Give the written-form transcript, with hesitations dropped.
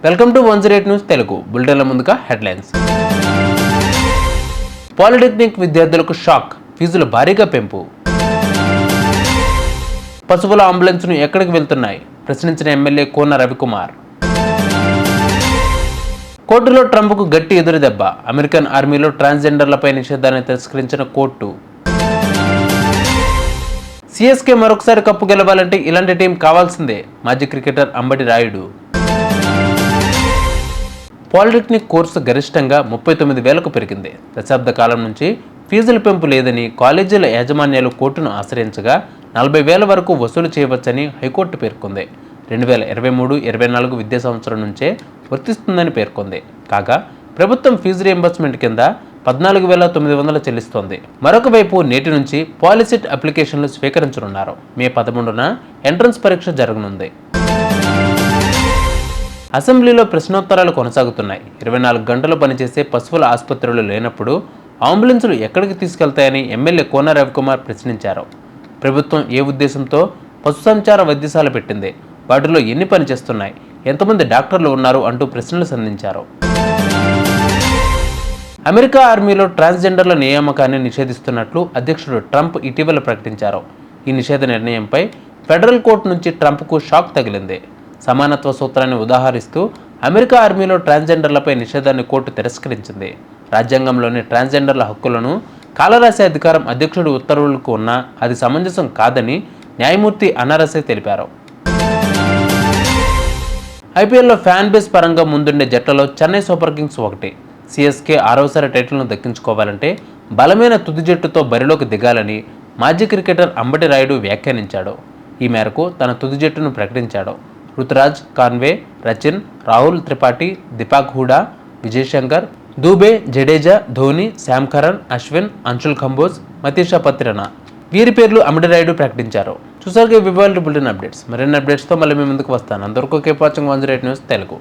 Welcome to 108 news Telugu బులెటిన్ల ముందుగా headlines. Polytechnic విద్యార్థులకు shock, ఫీజులు భారీగా పెంపు. పశువుల అంబులెన్స్ను ఎక్కడికి వెళ్తున్నాయి ప్రశ్నించిన ఎమ్మెల్యే కోన రవికుమార్. కోర్టులో ట్రంప్కు గట్టి ఎదురుదెబ్బ, అమెరికన్ ఆర్మీలో ట్రాన్స్జెండర్లపై నిషేధాన్ని తిరస్కరించిన కోర్టు. సిఎస్కే మరొకసారి కప్పు గెలవాలంటే ఇలాంటి టీం కావాల్సిందే, మాజీ cricketer Ambati Rayudu. Polytechnic course గరిష్టంగా 39,000కు పెరిగింది. దశాబ్ద కాలం నుంచి ఫీజుల పెంపు లేదని కాలేజీల యాజమాన్యాలు కోర్టును ఆశ్రయించగా 40,000 వరకు వసూలు చేయవచ్చని హైకోర్టు పేర్కొంది. 2023-24 విద్యా సంవత్సరం నుంచే వర్తిస్తుందని పేర్కొంది. కాగా ప్రభుత్వం ఫీజు రీయింబర్స్మెంట్ కింద 14,900 చెల్లిస్తోంది. మరొక వైపు నేటి నుంచి పాలిసెట్ అప్లికేషన్లు స్వీకరించనున్నారు. మే 11న ఎంట్రన్స్ పరీక్ష జరగనుంది. అసెంబ్లీలో ప్రశ్నోత్తరాలు కొనసాగుతున్నాయి. 24 గంటలు పనిచేసే పశువుల ఆసుపత్రులు లేనప్పుడు అంబులెన్సులు ఎక్కడికి తీసుకెళ్తాయని ఎమ్మెల్యే కోన రవికుమార్ ప్రశ్నించారు. ప్రభుత్వం ఏ ఉద్దేశంతో పశు సంచార వైద్యశాల పెట్టింది, వాటిలో ఎన్ని పనిచేస్తున్నాయి, ఎంతమంది డాక్టర్లు ఉన్నారు అంటూ ప్రశ్నలు సంధించారు. అమెరికా ఆర్మీలో ట్రాన్స్జెండర్ల నియామకాన్ని నిషేధిస్తున్నట్లు అధ్యక్షుడు ట్రంప్ ఇటీవల ప్రకటించారు. ఈ నిషేధ నిర్ణయంపై ఫెడరల్ కోర్టు నుంచి ట్రంప్కు షాక్ తగిలింది. సమానత్వ సూత్రాన్ని ఉదాహరిస్తూ అమెరికా ఆర్మీలో ట్రాన్స్జెండర్లపై నిషేధాన్ని కోర్టు తిరస్కరించింది. రాజ్యాంగంలోని ట్రాన్స్జెండర్ల హక్కులను కాలరాసే అధికారం అధ్యక్షుడి ఉత్తర్వులకు ఉన్నా అది సమంజసం కాదని న్యాయమూర్తి అనారసే తెలిపారు. ఐపీఎల్లో ఫ్యాన్ బేస్ పరంగా ముందుండే జట్లలో చెన్నై సూపర్ కింగ్స్ ఒకటి. సిఎస్కే 6వసారి టైటిల్ను దక్కించుకోవాలంటే బలమైన తుది జట్టుతో బరిలోకి దిగాలని మాజీ క్రికెటర్ అంబటి రాయుడు వ్యాఖ్యానించాడు. ఈ మేరకు తన తుది జట్టును ప్రకటించాడు. Ruturaj, Conway, Rachin, Rahul Tripathi, Deepak Hooda, Vijay Shankar, Dube, Jadeja, Dhoni, Sam Curran, Ashwin, Anshul Kamboj, Matheesha Pathirana వీరి పేర్లు అంబటి రాయుడు ప్రకటించారు. చూసారుగా వివాళ బులెటిన్ అప్డేట్స్. మరిన్ని అప్డేట్స్తో మళ్ళీ మీ ముందుకు వస్తాను. అందరికీ కీప్ వాచింగ్ 108 న్యూస్ తెలుగు.